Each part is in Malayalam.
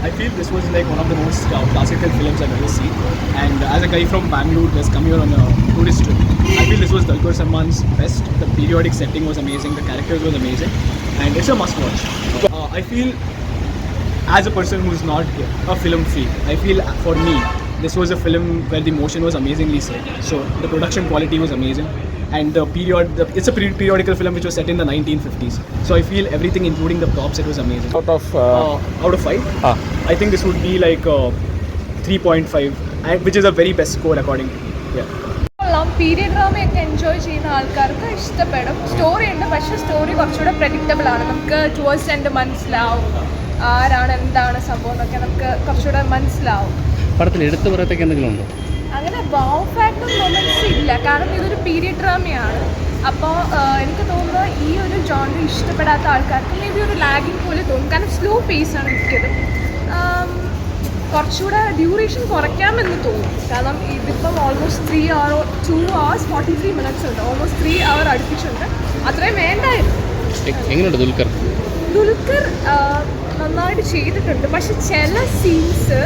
I feel this was like one of the most classical films I've ever seen. And as a guy from Bangalore who has come here on a tourist trip, I feel this was Dulquer Salman's best. The periodic setting was amazing, the characters was amazing, and it's a must-watch. I feel, as a person who's not a film freak, I feel for me, this was a film where the emotion was amazingly set. So the production quality was amazing. And it's a periodical film which was set in the 1950s. So I feel everything, including the props, it was amazing. Out of 5, I think this would be like 3.5, which is a very best score according to me. Yeah. Period ഡ്രാമയൊക്കെ എൻജോയ് ചെയ്യുന്ന ആൾക്കാർക്ക് ഇഷ്ടപ്പെടും. സ്റ്റോറി ഉണ്ട്, പക്ഷേ സ്റ്റോറി കുറച്ചുകൂടെ പ്രഡിക്റ്റബിൾ ആണ്. നമുക്ക് ടുവേഴ്സ് എൻഡ് മനസ്സിലാവും ആരാണ് എന്താണ് സംഭവം എന്നൊക്കെ നമുക്ക് കുറച്ചുകൂടെ മനസ്സിലാവും. പടത്തിൽ എടുത്തു പറയത്തേക്ക് എന്തെങ്കിലും ഉണ്ടോ? അങ്ങനെ വൗ ഫാക്ടർ മൊമെന്റ്സ് ഇല്ല, കാരണം ഇതൊരു പീരിയഡ് ഡ്രാമയാണ്. അപ്പോൾ എനിക്ക് തോന്നുന്നത് ഈ ഒരു ജോണർ ഇഷ്ടപ്പെടാത്ത ആൾക്കാർക്ക് മേ ബി ഒരു ലാഗിങ് പോലെ തോന്നും, കാരണം സ്ലോ പേസാണ് മിക്കതും. കുറച്ചുകൂടെ ഡ്യൂറേഷൻ കുറയ്ക്കാമെന്ന് തോന്നും, കാരണം ഇതിപ്പം ഓൾമോസ്റ്റ് 3 hours 2 hours 43 minutes ഉണ്ട്, ഓൾമോസ്റ്റ് 3 hour അടുപ്പിച്ചുണ്ട്. അത്രയും വേണ്ടായിരുന്നു. എങ്ങനെയുണ്ട് ദുൽഖർ നന്നായിട്ട് ചെയ്തിട്ടുണ്ട്, പക്ഷെ ചില സീൻസ്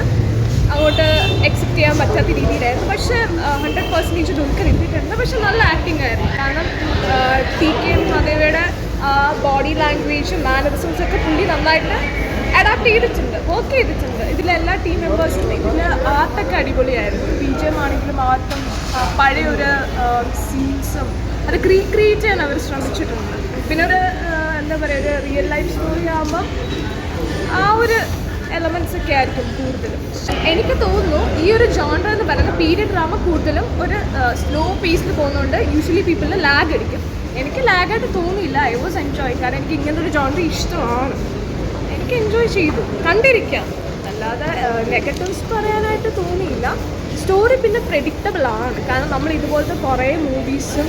അങ്ങോട്ട് അക്സെപ്റ്റ് ചെയ്യാൻ പറ്റാത്ത രീതിയിലായിരുന്നു. പക്ഷേ 100% ദുൽഖർ ഇട്ടിട്ടുണ്ട്. പക്ഷെ നല്ല ആക്ടിങ് ആയിരുന്നു, കാരണം TK മദേവയുടെ ബോഡി ലാംഗ്വേജും മാനറിസംസ് ഒക്കെ പുള്ളി നന്നായിട്ട് അഡാപ്റ്റ് ചെയ്തിട്ടുണ്ട്, വർക്ക് ചെയ്തിട്ടുണ്ട്. ഇതിലെല്ലാ ടീം മെമ്പേഴ്സും ഇതിൽ ആർട്ടൊക്കെ അടിപൊളിയായിരുന്നു. BGM ആണെങ്കിലും ആർട്ടും പഴയൊരു സീൻസും അത് റീക്രിയേറ്റ് ചെയ്യാൻ അവർ ശ്രമിച്ചിട്ടുണ്ട്. പിന്നെ ഒരു എന്താ പറയുക, ഒരു റിയൽ ലൈഫ് സ്റ്റോറി ആകുമ്പം ആ ഒരു എലമെൻറ്റ്സ് ഒക്കെ ആയിരിക്കും കൂടുതലും. എനിക്ക് തോന്നുന്നു ഈ ഒരു ജോണർ എന്ന് പറയുന്നത് പീരിയഡ് ഡ്രാമ കൂടുതലും ഒരു സ്ലോ പേസിൽ പോകുന്നതുകൊണ്ട് യൂഷ്വലി പീപ്പിളിന് ലാഗ് അടിക്കും. എനിക്ക് ലാഗായിട്ട് തോന്നിയില്ല. ഐ വാസ് എൻജോയ്, കാരണം എനിക്ക് ഇങ്ങനത്തെ ഒരു ജോണർ ഇഷ്ടമാണ്. എനിക്ക് എൻജോയ് ചെയ്തു, കണ്ടിരിക്കാം, അല്ലാതെ നെഗറ്റീവ്സ് പറയാനായിട്ട് തോന്നിയില്ല. സ്റ്റോറി പിന്നെ പ്രെഡിക്റ്റബിൾ ആണ്, കാരണം നമ്മൾ ഇതുപോലത്തെ കുറേ മൂവീസും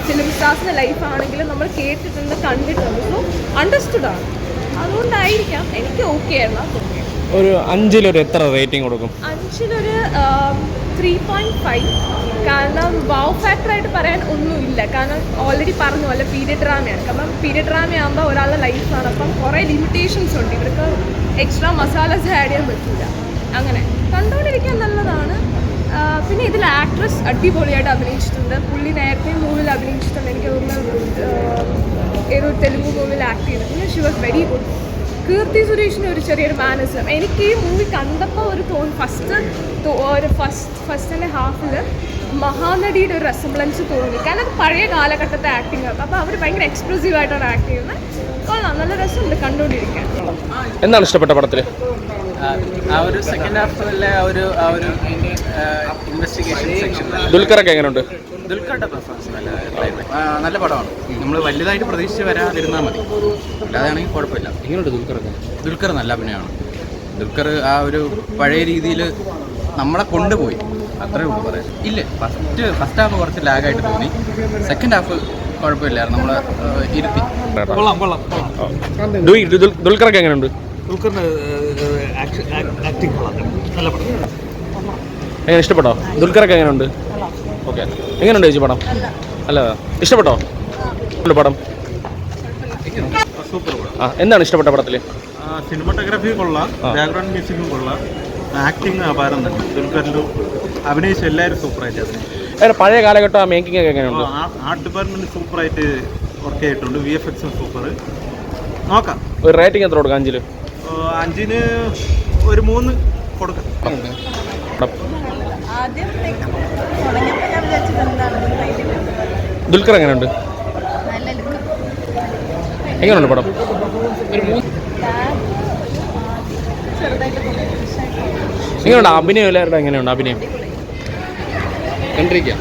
ഫിലിം സ്റ്റാർസിൻ്റെ ലൈഫാണെങ്കിലും നമ്മൾ കേട്ടിട്ടുണ്ട്, കണ്ടിട്ടുണ്ട്, സോ അണ്ടർസ്റ്റുഡ് ആണ്. അതുകൊണ്ടായിരിക്കാം എനിക്ക് ഓക്കെ ആയിരുന്നു തോന്നിയത്. ഒരു 5-ലൊരു എത്ര റേറ്റിംഗ് കൊടുക്കും? 5-ലൊരു 3.5. കാരണം വൗ ഫാക്ടറായിട്ട് പറയാൻ ഒന്നുമില്ല, കാരണം ഓൾറെഡി പറഞ്ഞ പോലെ പീരിയഡ് ഡ്രാമയാണ്. കാരണം പീരിയഡ് ഡ്രാമയാകുമ്പോൾ ഒരാളുടെ ലൈഫാണ്, അപ്പം കുറേ ലിമിറ്റേഷൻസ് ഉണ്ട്. ഇവർക്ക് എക്സ്ട്രാ മസാലാസ് ആഡ് ചെയ്യാൻ പറ്റില്ല. അങ്ങനെ കണ്ടുകൊണ്ടിരിക്കാൻ നല്ലതാണ്. പിന്നെ ഇതിൽ ആക്ട്രസ് അടിപൊളിയായിട്ട് അഭിനയിച്ചിട്ടുണ്ട്. പുള്ളി നേരത്തെ മൂവിൽ അഭിനയിച്ചിട്ടുണ്ട്, എനിക്ക് തോന്നുന്നു ഏതോ തെലുങ്ക് മൂവിൽ ആക്ട് ചെയ്തിട്ടുണ്ട്. She was very good. Keerthy സുരേഷിന് ഒരു ചെറിയൊരു മാനസം എനിക്ക് ഈ മൂവി കണ്ടപ്പോൾ ഒരു ഫസ്റ്റിൻ്റെ ഹാഫിൽ മഹാനടിയുടെ ഒരു റെസംബ്ലൻസ് തോന്നി, കാരണം അത് പഴയ കാലഘട്ടത്തെ ആക്ടിങ് ആണ്. അപ്പോൾ അവർ ഭയങ്കര എക്സ്പ്രസീവായിട്ടാണ് ആക്ട് ചെയ്യുന്നത്. കൊള്ളാം, നല്ല രസമുണ്ട് കണ്ടുകൊണ്ടിരിക്കാൻ. എന്താണ് ഇഷ്ടപ്പെട്ട പടത്തിൽ? ആ ഒരു സെക്കൻഡ് ഹാഫിലെ ആ ഒരു ഇൻവെസ്റ്റിഗേഷൻ സെക്ഷൻ. ദുൽഖറൊക്കെ എങ്ങനെയുണ്ട്? ദുൽഖറുടെ പെർഫോമൻസ് നല്ല പടമാണ്. നമ്മൾ വലുതായിട്ട് പ്രതീക്ഷിച്ച് വരാതിരുന്നാൽ മതി, അല്ലാതെയാണെങ്കിൽ കുഴപ്പമില്ല. എങ്ങനെയുണ്ട് ദുൽഖറൊക്കെ? ദുൽഖർ നല്ല അഭിനയമാണ്. ദുൽഖർ ആ ഒരു പഴയ രീതിയിൽ നമ്മളെ കൊണ്ടുപോയി, അത്രേ ഉള്ളൂ പറയാൻ. ഇല്ല, ഫസ്റ്റ് ഹാഫ് കുറച്ച് ലാഗായിട്ട് തോന്നി. സെക്കൻഡ് ഹാഫ് കുഴപ്പമില്ലായിരുന്നു, നമ്മളെ ഇരുത്തി. ദുൽഖറൊക്കെ എങ്ങനെയുണ്ട്? ദുൽഖറിൻ്റെ ആക്ടിങ് നല്ല പടം. എങ്ങനെ ഇഷ്ടപ്പെട്ടോ? ദുൽഖറൊക്കെ എങ്ങനെയുണ്ട്? ഓക്കെ, എങ്ങനെയുണ്ട് ചേച്ചി പടം? അല്ലതാ ഇഷ്ടപ്പെട്ടോ പടം? സൂപ്പർ പടം. എന്താണ് ഇഷ്ടപ്പെട്ട പടത്തിൽ? സിനിമാറ്റോഗ്രാഫി കൊള്ളാം, ബാക്ക്ഗ്രൗണ്ട് മ്യൂസിക്കും കൊള്ളാം, ആക്ടിങ് അപാരം തന്നെ. ദുൽഖറിലും അഭിനയിച്ച എല്ലാവരും സൂപ്പറായിട്ട് അഭിനയിച്ചു. പഴയ കാലഘട്ടം മേക്കിംഗ് ഒക്കെ എങ്ങനെയുണ്ട്? ആർട്ട് ഡിപ്പാർട്ട്മെന്റ് സൂപ്പറായിട്ട് വർക്ക് ചെയ്തിട്ടുണ്ട്. VFX super. നോക്കാം. ഒരു റേറ്റിംഗ് എത്ര കൊടുക്കാം? 5-ല്? 5-ന് ഒരു 3 കൊടുക്കാം. ദുൽഖർ എങ്ങനെയുണ്ട്? എങ്ങനെയുണ്ട് പടം? എങ്ങനെയുണ്ട് അഭിനയം? എല്ലാവരുടെ എങ്ങനെയുണ്ട് അഭിനയം? കണ്ടിരിക്കാം.